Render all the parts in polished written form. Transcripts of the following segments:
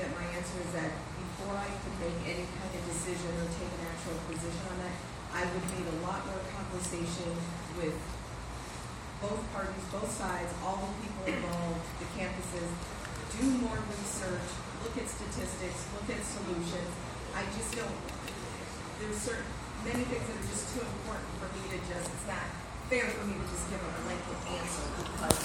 that my answer is that before I could make any kind of decision or take an actual position on that, I would need a lot more conversation with both parties, both sides, all the people involved, the campuses, do more research, look at statistics, look at solutions. I just don't, there's many things that are just too important for me to just, it's not fair for me to just give a blanket answer because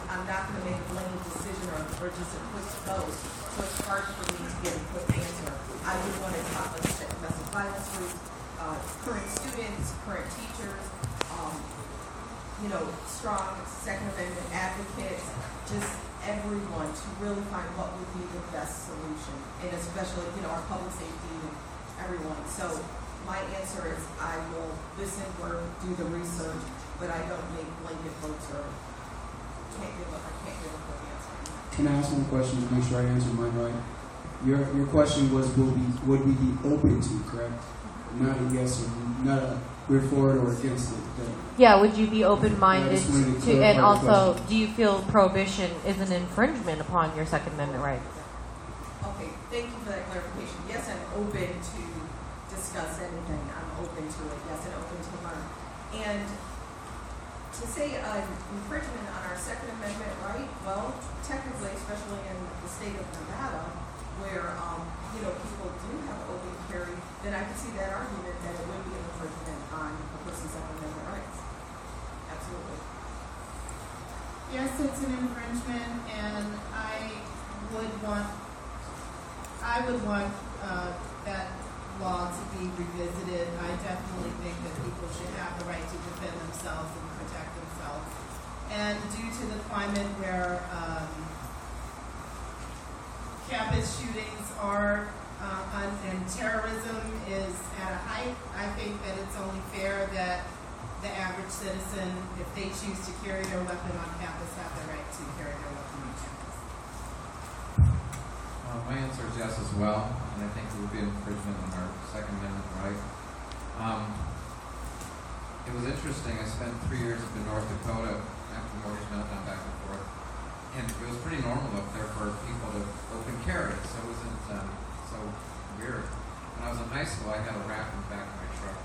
I'm not going to make a blanket decision or just a quick vote. So it's hard for me to get a quick answer. I would want to talk, like I said, domestic violence groups, current students, current teachers, strong Second Amendment advocates, just everyone to really find what would be the best solution, and especially, our public safety and everyone. So my answer is I will listen or do the research, but I don't make blanket votes or I can't give a quick answer. Can I ask one question to make sure I answer mine right? Your question was, would we be open to, correct? Not a yes or not a we're for it or against it. Yeah, would you be open-minded to, and also, question. do you feel prohibition is an infringement upon your Second Amendment right? Okay, thank you for that clarification. Yes, I'm open to discuss anything. I'm open to it. Yes, and open to learn. And to say an infringement on our Second Amendment right, well, technically, especially in the state of Nevada, where people do have open carry, then I can see that argument that it would be an infringement on a person's Second Amendment rights. Absolutely. Yes, it's an infringement, and I would want that law to be revisited. I definitely think that people should have the right to defend themselves and protect themselves. And due to the climate where campus shootings are and terrorism is at a height, I think that it's only fair that the average citizen, if they choose to carry their weapon on campus, have the right to carry their weapon on campus. My answer is yes as well, and I think it would be an infringement on our Second Amendment right. It was interesting. I spent 3 years up in North Dakota after the mortgage meltdown, back and forth, and it was pretty normal up there for people to open carry, so it wasn't so weird. When I was in high school, I had a rack in the back of my truck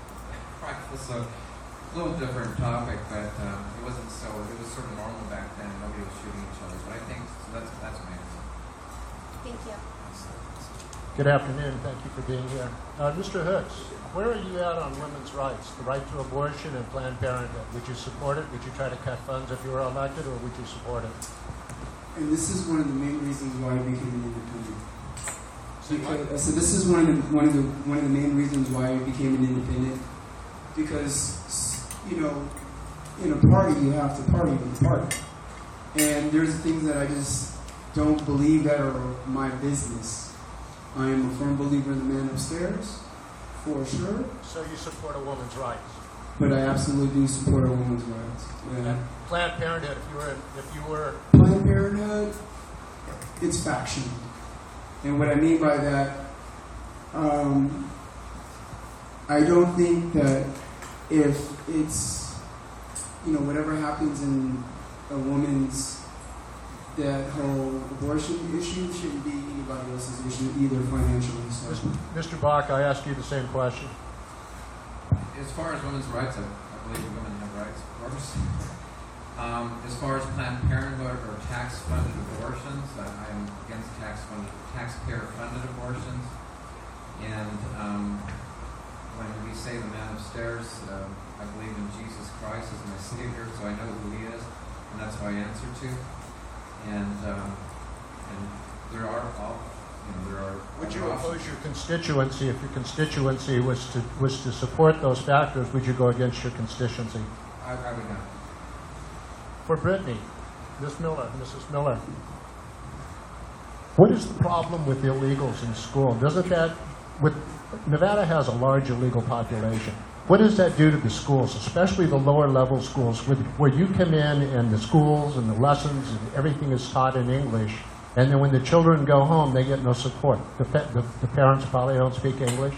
rifle, so a little different topic, but it wasn't so. It was sort of normal back then. Nobody was shooting each other, but I think so that's my answer. Thank you. Good afternoon. Thank you for being here. Mr. Hooks, where are you at on women's rights, the right to abortion and Planned Parenthood? Would you support it? Would you try to cut funds if you were elected, or would you support it? And this is one of the main reasons why I became an independent. So this is one of the main reasons why I became an independent, because in a party you have to party with the party, and there's things that I just don't believe that are my business. I am a firm believer in the man upstairs, for sure. So you support a woman's rights? But I absolutely do support a woman's rights. Yeah. Planned Parenthood, if you were Planned Parenthood, it's factional. And what I mean by that, I don't think that if it's, whatever happens in a woman's, that whole abortion issue shouldn't be anybody else's issue either financially. So. Mr. Bach, I ask you the same question. As far as women's rights, I believe women have rights, of course. As far as Planned Parenthood or tax-funded abortions, I am against taxpayer-funded abortions. And when we say the man upstairs, I believe in Jesus Christ as my Savior, so I know who He is, and that's who I answer to. And there are Would you oppose your constituency if your constituency was to support those factors? Would you go against your constituency? I would not. For Brittany, Mrs. Miller, what is the problem with illegals in school? Nevada has a large illegal population. What does that do to the schools, especially the lower level schools, where you come in and the schools and the lessons and everything is taught in English, and then when the children go home, they get no support. The parents probably don't speak English,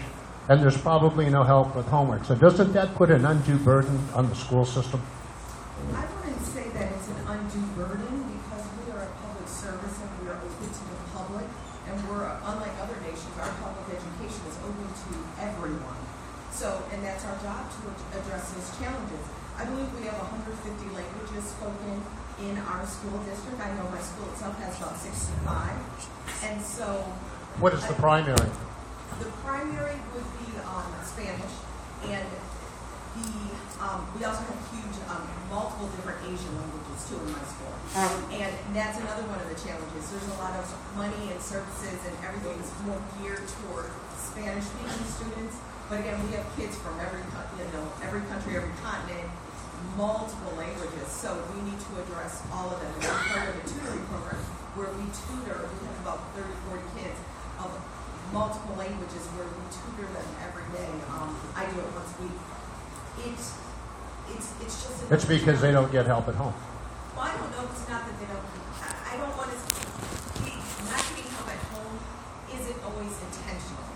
and there's probably no help with homework. So doesn't that put an undue burden on the school system? I wouldn't say that it's an undue burden because we are a public service and we are open to the public, and we're, unlike other nations, our public education is open to everyone. So, and that's our job to address those challenges. I believe we have 150 languages spoken in our school district. I know my school itself has about 65. And so... What is the primary? The primary would be Spanish, and we also have huge, multiple different Asian languages too in my school. And that's another one of the challenges. There's a lot of money and services and everything is more geared toward Spanish-speaking students. But again, we have kids from every country, every continent, multiple languages. So we need to address all of them. And we're part of a tutoring program where we tutor, we have about 30, 40 kids of multiple languages where we tutor them every day. I do it once a week. It's just... It's because they don't get help at home. Well, I don't know. It's not that they don't... I don't want to... Not getting help at home isn't always intentional.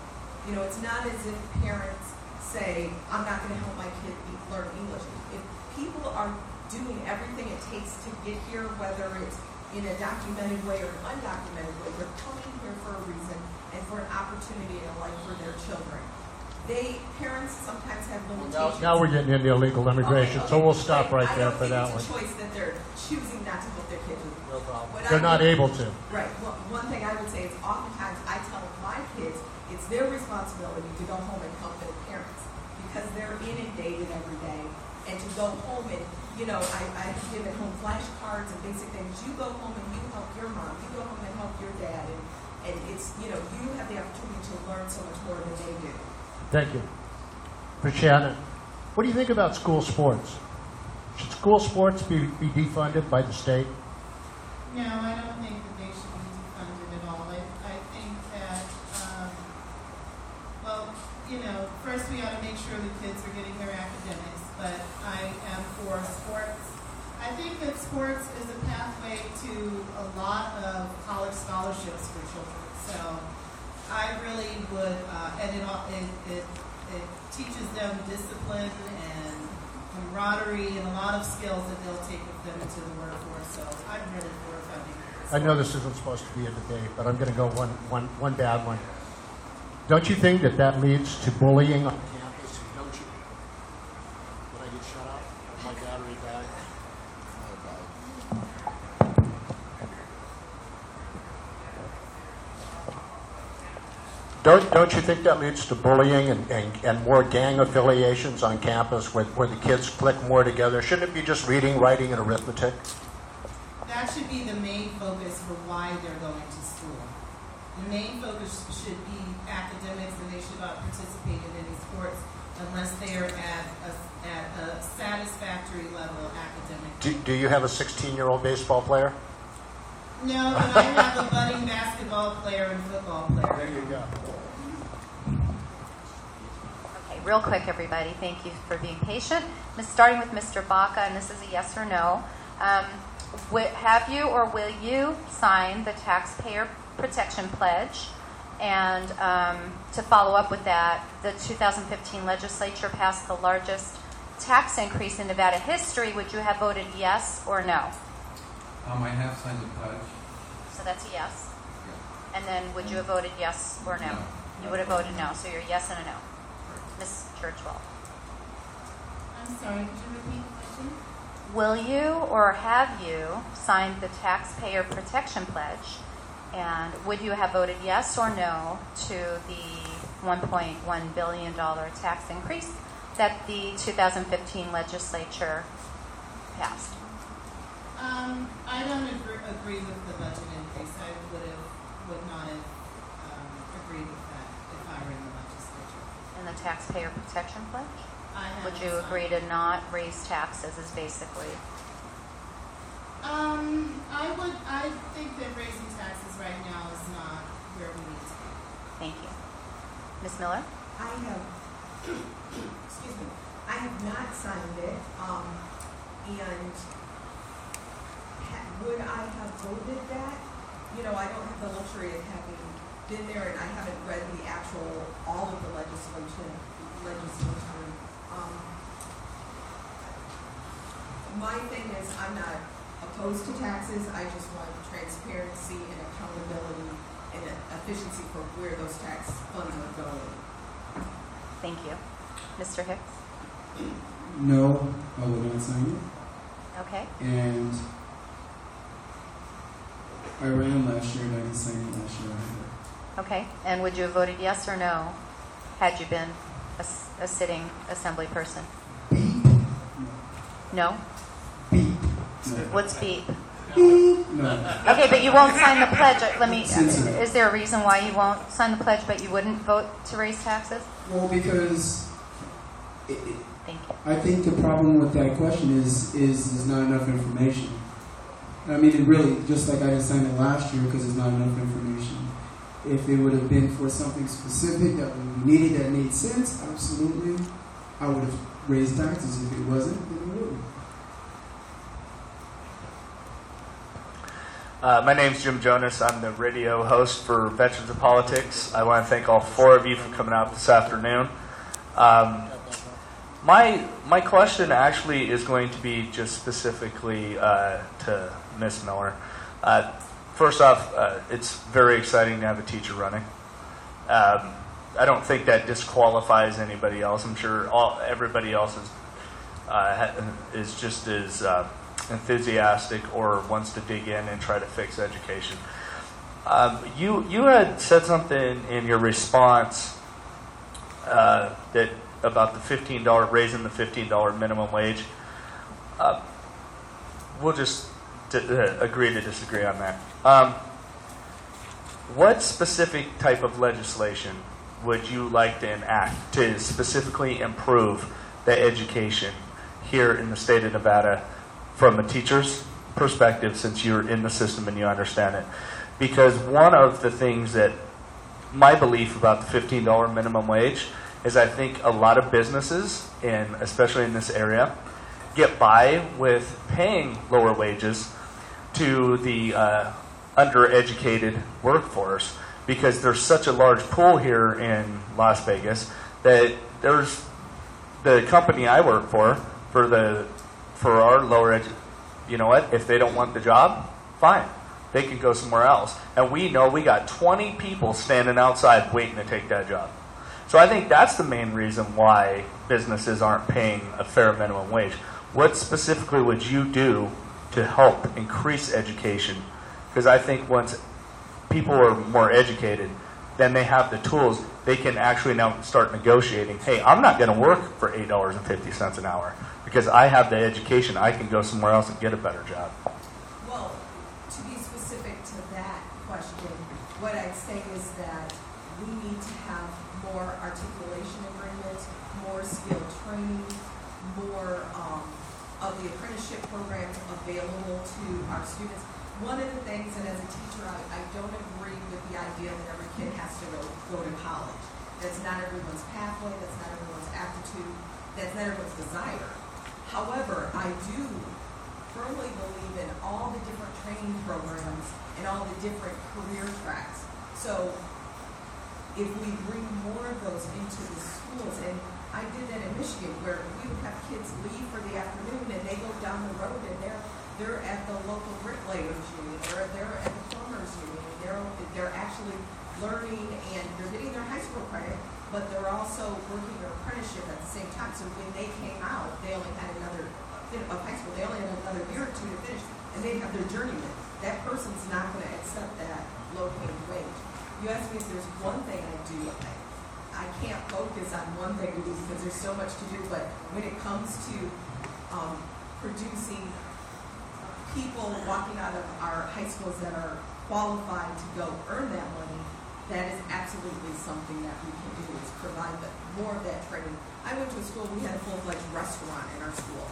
You know, it's not as if parents say, I'm not going to help my kid learn English. If people are doing everything it takes to get here, whether it's in a documented way or an undocumented way, they're coming here for a reason and for an opportunity in life for their children. Parents sometimes have limitations. Now we're getting into illegal immigration, Okay. So we'll stop right there for that I don't one. think it's a choice that they're choosing not to put their kids in. No problem. What They're I not would- able to. Right. Well, one thing I would say is oftentimes I tell my kids it's their responsibility to go home and help their parents because they're inundated every day. And to go home and, I give at home flashcards and basic things. You go home and you help your mom. You go home and help your dad. And it's, you have the opportunity to learn so much more than they do. Thank you. For Shannon, what do you think about school sports? Should school sports be defunded by the state? No, I don't think that they should be defunded at all. I think that, first we ought to make sure the kids are getting their academics, but I am for sports. I think that sports is a pathway to a lot of college scholarships for children. So I really would, it teaches them discipline and camaraderie and a lot of skills that they'll take with them into the workforce. So I'm really for funding sports. I know this isn't supposed to be a debate, but I'm going to go one bad one. Don't you think that leads to bullying on campus? Don't you? Did I get shut off? My battery died. Don't you think that leads to bullying and more gang affiliations on campus where the kids click more together? Shouldn't it be just reading, writing, and arithmetic? That should be the main focus for why they're going to school. The main focus should be academics, and they should not participate in any sports unless they are at a satisfactory level academically. Do you have a 16-year-old baseball player? No, but I have a budding basketball player and football player. There you go. Okay, real quick, everybody. Thank you for being patient. Starting with Mr. Baca, and this is a yes or no. Have you or will you sign the Taxpayer Protection Pledge? And to follow up with that, the 2015 legislature passed the largest tax increase in Nevada history. Would you have voted yes or no? I have signed the pledge. So that's a yes. Yeah. And then would you have voted yes or no? No. You would have voted no. So you're yes and a no. Ms. Churchwell. I'm sorry, could you repeat the question? Will you or have you signed the Taxpayer Protection Pledge? And would you have voted yes or no to the $1.1 billion tax increase that the 2015 legislature passed? I don't agree with the budget increase. I would not have agreed with that if I were in the legislature. And the Taxpayer Protection Pledge? I have Would you agree to not raise taxes is basically... I think that raising taxes right now is not where we need to be. Thank you. Ms. Miller? I have, excuse me, I have not signed it, and would I have voted that? I don't have the luxury of having been there, and I haven't read the all of the legislation. My thing is, I'm not opposed to taxes. I just want transparency and accountability and efficiency for where those tax funds are going. Thank you. Mr. Hicks? No, I will not sign it. Okay. And I ran last year and I didn't sign it last year either. Okay. And would you have voted yes or no had you been a sitting assembly person? No? Beep. No. What's beep? No. Okay, but you won't sign the pledge. Censor. Is there a reason why you won't sign the pledge but you wouldn't vote to raise taxes? Well, because Thank you. I think the problem with that question is there's not enough information. I mean, it really, just like I didn't sign it last year because there's not enough information. If it would have been for something specific that we needed that made sense, absolutely, I would have raised taxes. If it wasn't, then I wouldn't. My name's Jim Jonas. I'm the radio host for Veterans of Politics. I want to thank all four of you for coming out this afternoon. My question actually is going to be just specifically to Ms. Miller. First off, it's very exciting to have a teacher running. I don't think that disqualifies anybody else. I'm sure everybody else is just as enthusiastic or wants to dig in and try to fix education. You had said something in your response that about the $15 raising the $15 minimum wage. We'll just agree to disagree on that. What specific type of legislation would you like to enact to specifically improve the education here in the state of Nevada from a teacher's perspective, since you're in the system and you understand it? Because one of the things that my belief about the $15 minimum wage is I think a lot of businesses, especially in this area, get by with paying lower wages to the undereducated workforce because there's such a large pool here in Las Vegas that there's the company I work for our lower you know what, if they don't want the job, fine. They can go somewhere else. And we know we got 20 people standing outside waiting to take that job. So I think that's the main reason why businesses aren't paying a fair minimum wage. What specifically would you do to help increase education? Because I think once people are more educated, then they have the tools. They can actually now start negotiating. Hey, I'm not going to work for $8.50 an hour because I have the education. I can go somewhere else and get a better job. Well, to be specific to that question, what I'd say is that we need to have more articulation agreements, more skill training, more of the apprenticeship programs available to our students. One of the things, and as a teacher, I don't agree with the idea that every kid has to go to college. That's not everyone's pathway, that's not everyone's aptitude, that's not everyone's desire. However, I do firmly believe in all the different training programs and all the different career tracks. So if we bring more of those into the schools, and I did that in Michigan where we would have kids leave for the afternoon and they go down the road and they're at the local bricklayers union, or they're at the plumbers union, they're actually learning and they're getting their high school credit, but they're also working their apprenticeship at the same time. So when they came out, they only had of high school, they only had another year or two to finish, and they have their journeyman. That person's not going to accept that low-paying wage. You asked me if there's one thing I do. I can't focus on one thing to do because there's so much to do, but when it comes to producing people walking out of our high schools that are qualified to go earn that money, that is absolutely something that we can do, is provide more of that training. I went to a school, we had a full-fledged restaurant in our school.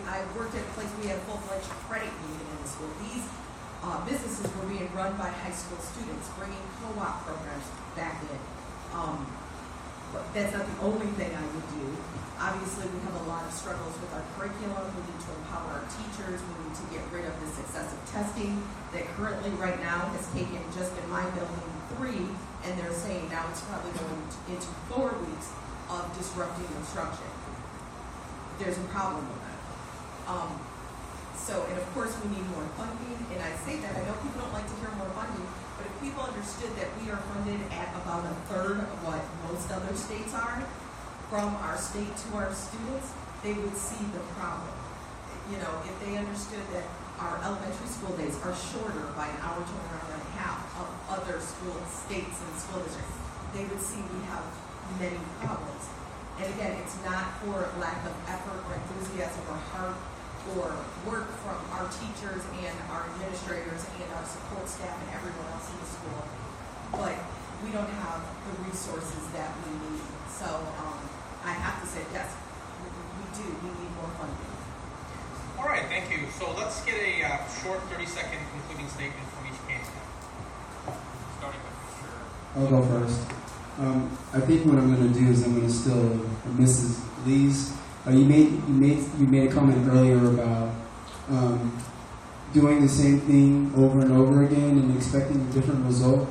I worked at a place, we had a full-fledged credit union in the school. These businesses were being run by high school students, bringing co-op programs back in. But that's not the only thing I would do. Obviously, we have a lot of struggles with our curriculum. We need to empower our teachers. We need to get rid of this excessive testing that currently right now has taken, just in my building, 3, and they're saying now it's probably going into 4 weeks of disrupting instruction. There's a problem with that. And of course we need more funding, and I say that, I know people don't like to hear more funding, but if people understood that we are funded at about a third of what most other states are from our state to our students, they would see the problem. You know, if they understood that our elementary school days are shorter by an hour to an hour and a half of other states and school districts, they would see we have many problems. And again, it's not for lack of effort or enthusiasm or heart or work from our teachers and our administrators and our support staff and everyone else in the school, but we don't have the resources that we need. So I have to say, yes, we do. We need more funding. All right, thank you. So let's get a short 30-second concluding statement from each candidate. Starting with Mr. I'll go first. I think what I'm going to do is I'm going to steal Mrs. Lee's. You made a comment earlier about doing the same thing over and over again and expecting a different result.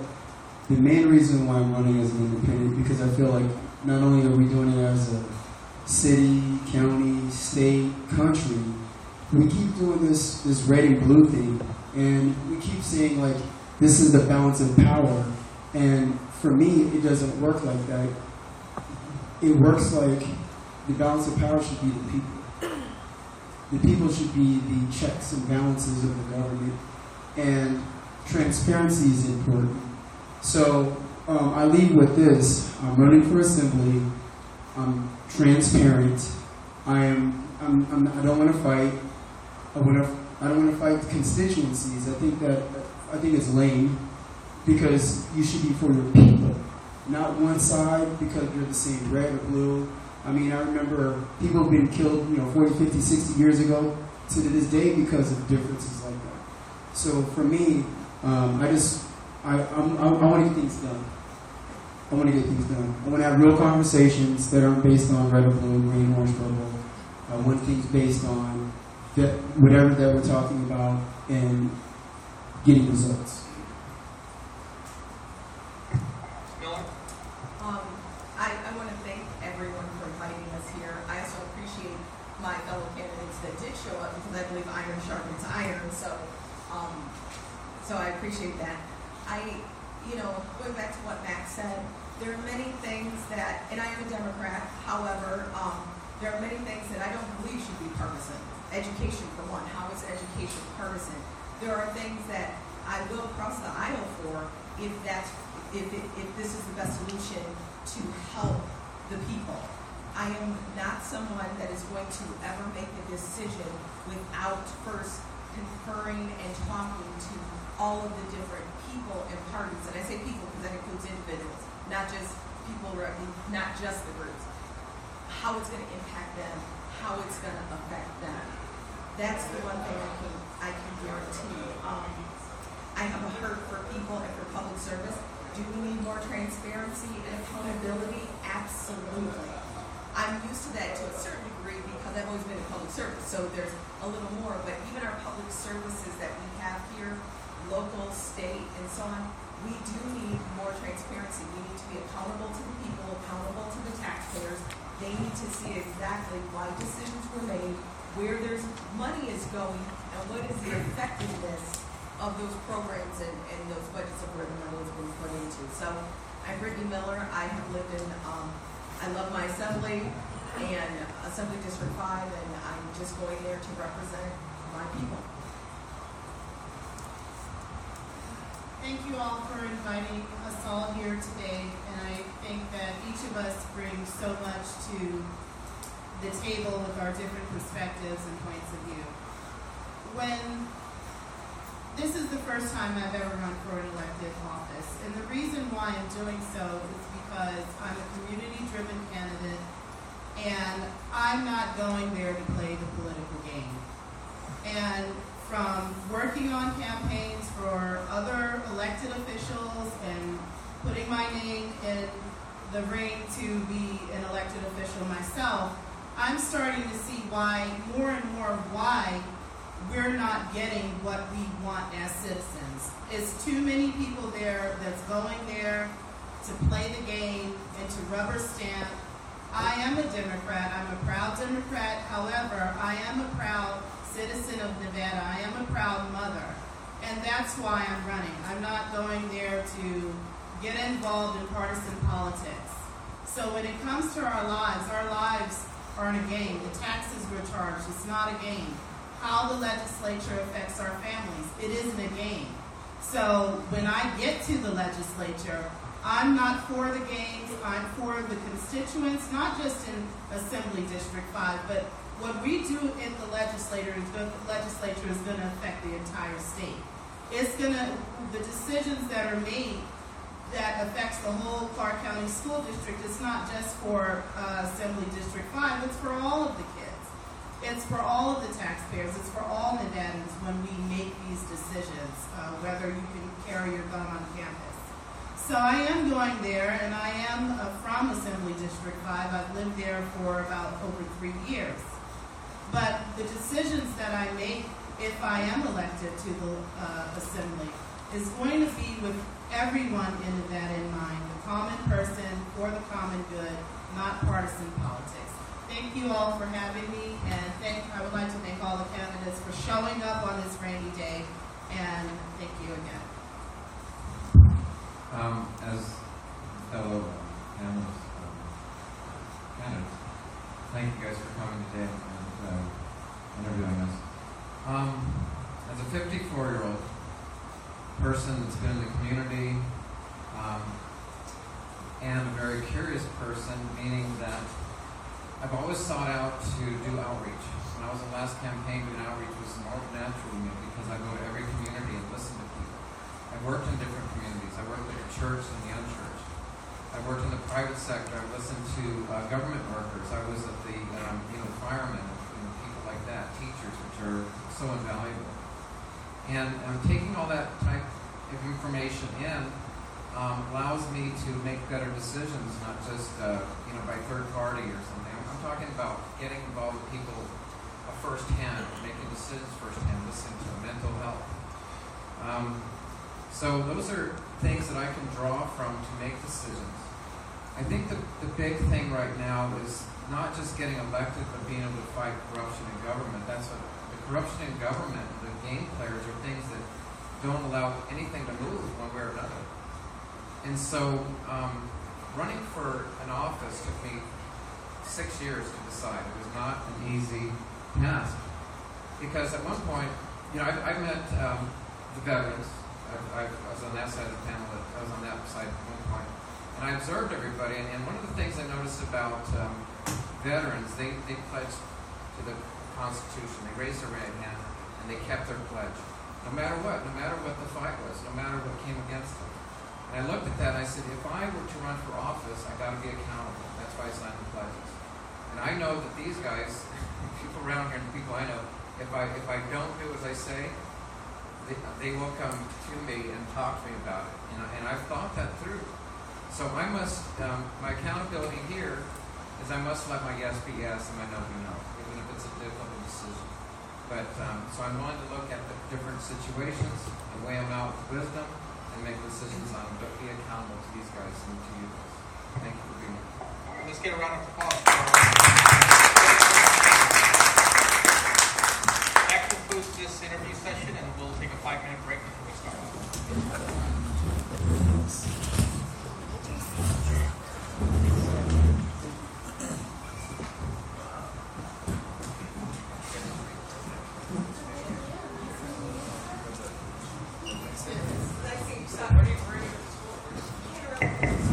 The main reason why I'm running as an independent, because I feel like not only are we doing it as a city, county, state, country, we keep doing this red and blue thing, and we keep saying like this is the balance of power, and for me it doesn't work like that. It works like the balance of power should be the people. The people should be the checks and balances of the government, and transparency is important. So I leave with this: I'm running for assembly. I'm transparent. I don't want to fight. I don't want to fight the constituencies. I think it's lame, because you should be for your people, not one side because you're the same red or blue. I mean, I remember people have been killed, 40, 50, 60 years ago to this day because of differences like that. So for me, I want to get things done. I want to get things done. I want to have real conversations that aren't based on red or blue, green, orange, purple. I want things based on whatever that we're talking about and getting results. Miller? I want to thank everyone for inviting us here. I also appreciate my fellow candidates that did show up, because I believe iron sharpens iron. So I appreciate that. Going back to what Max said, there are many things that, and I am a Democrat, however, there are many things that I don't believe should be partisan. Education, for one. How is education partisan? There are things that I will cross the aisle for if this is the best solution to help the people. I am not someone that is going to ever make a decision without first conferring and talking to all of the different people and parties. And I say people because that includes individuals, not just people, not just the groups. How it's going to impact them, how it's going to affect them. That's the one thing I can guarantee. I have a heart for people and for public service. Do we need more transparency and accountability? Absolutely. I'm used to that to a certain degree because I've always been in public service, so there's a little more. But even our public services that we have here, local, state, and so on, we do need more transparency. We need to be accountable to the people, accountable to the taxpayers. They need to see exactly why decisions were made, where there's money is going, and what is the effectiveness of those programs and those budgets of where the money has been put into. So I'm Brittany Miller. I have lived in, I love my assembly and Assembly District 5, and I'm just going there to represent my people. Thank you all for inviting us all here today, and I think that each of us brings so much to the table with our different perspectives and points of view. This is the first time I've ever run for an elected office, and the reason why I'm doing so is because I'm a community-driven candidate, and I'm not going there to play the political game. And from working on campaigns for other elected officials and putting my name in the ring to be an elected official myself, I'm starting to see more and more why we're not getting what we want as citizens. It's too many people there that's going there to play the game and to rubber stamp. I am a Democrat. I'm a proud Democrat. However, I am a proud citizen of Nevada. I am a proud mother. And that's why I'm running. I'm not going there to get involved in partisan politics. So when it comes to our lives aren't a game. The taxes we're charged, it's not a game. How the legislature affects our families, it isn't a game. So when I get to the legislature, I'm not for the games, I'm for the constituents, not just in Assembly District 5, but what we do in the legislature is going to affect the entire state. The decisions that are made that affects the whole Clark County School District, it's not just for Assembly District 5, it's for all of the kids. It's for all of the taxpayers, it's for all Nevadans when we make these decisions, whether you can carry your gun on campus. So I am going there, and I am from Assembly District 5. I've lived there for about over 3 years. But the decisions that I make, if I am elected to the Assembly, is going to be with everyone in Nevada in mind, the common person for the common good, not partisan politics. Thank you all for having me, and I would like to thank all the candidates for showing up on this rainy day, and thank you again. As fellow panelists, candidates, thank you guys for coming today and interviewing us. As a 54-year-old person that's been in the community, and a very curious person, meaning that I've always sought out to do outreach. When I was in the last campaign, doing outreach was more natural to me because I go to every community and listen to people. I've worked in different communities. I worked at the church and the unchurched. I worked in the private sector. I listened to government workers. I was at the firemen and people like that, teachers, which are so invaluable. And taking all that type of information in allows me to make better decisions, not just by third party or something. I'm talking about getting involved with people firsthand, making decisions firsthand, listening to mental health. So those are things that I can draw from to make decisions. I think the big thing right now is not just getting elected, but being able to fight corruption in government. That's what the corruption in government, the game players, are things that don't allow anything to move one way or another. And so running for an office took me 6 years to decide. It was not an easy task. Because at one point, I met the veterans. I was on that side of the panel. I was on that side at one point. And I observed everybody. And one of the things I noticed about veterans, they pledged to the Constitution. They raised their right hand, and they kept their pledge. No matter what the fight was, no matter what came against them. And I looked at that and I said, if I were to run for office, I've got to be accountable. That's why I signed the pledges. And I know that these guys, people around here and people I know, if I don't do as I say, they will come to me and talk to me about it. And I've thought that through. So I must, my accountability here is I must let my yes be yes and my no be no, even if it's a difficult decision. But so I'm willing to look at the different situations and weigh them out with wisdom and make decisions on them, but be accountable to these guys and to you guys. Thank you for being here. Let's get a round of applause. That concludes this interview session, and we'll take a 5-minute break before we start.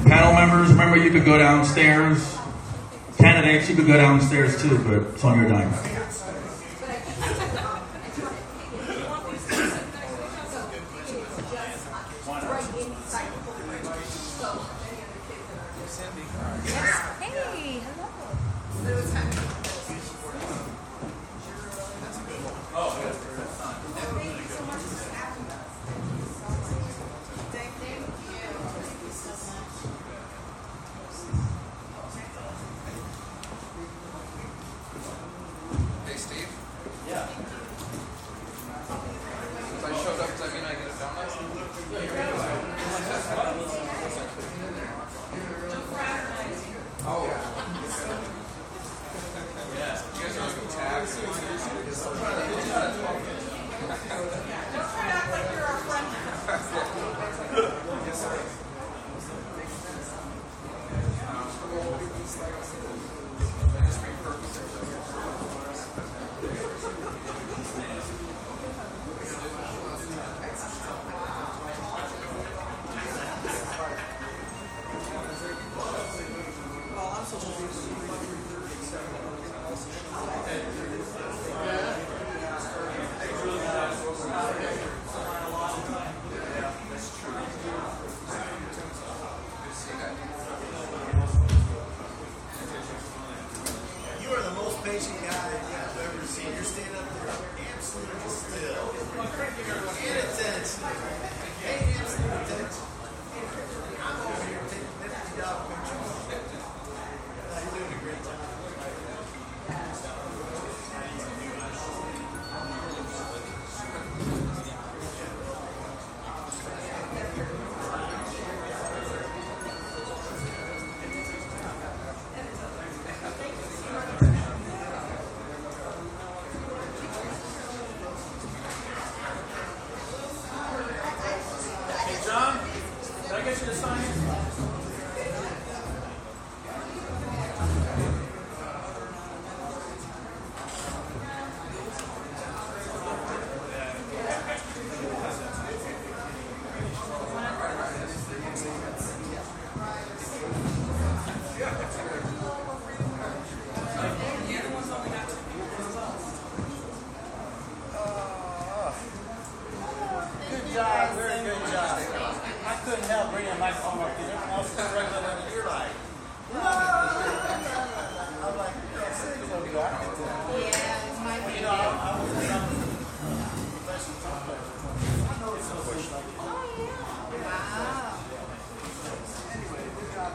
Panel members, remember you could go downstairs. Candidates, you could go downstairs too, but it's on your dime. Hey, hello. Hey, Steve? Yeah. Since I showed up, does that mean I get a donut? You are the most patient guy I've ever seen. You're standing up there absolutely still. And attention. Hey, absolute attention. I'm over here taking $50 pictures. You're doing a great job. John, did I get you to sign in? Good job, very good job. I couldn't help bringing a microphone up because everyone else is struggling and you're like, I'm like, you can't sing so good. I can tell. You know, I was a professional trumpet player. I know it's so good like it. Anyway, good job.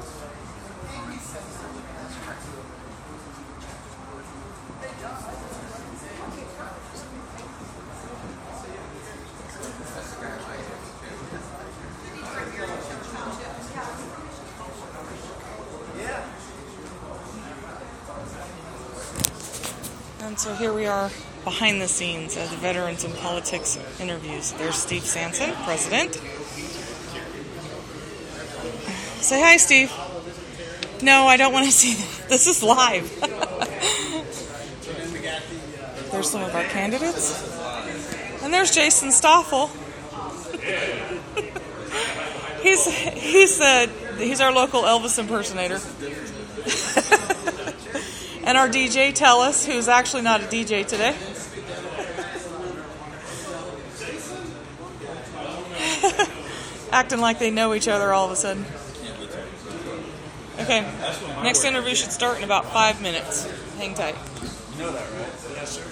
Thank you so much. Hey, John. Yeah. And so here we are behind the scenes at the Veterans in Politics interviews. There's Steve Sanson, president. Say hi, Steve. No, I don't want to see that. This is live. There's some of our candidates. And there's Jason Stoffel. He's our local Elvis impersonator. And our DJ Tellis, who's actually not a DJ today. Acting like they know each other all of a sudden. Okay, next interview should start in about 5 minutes. Hang tight. You know that, right? Yes, sir.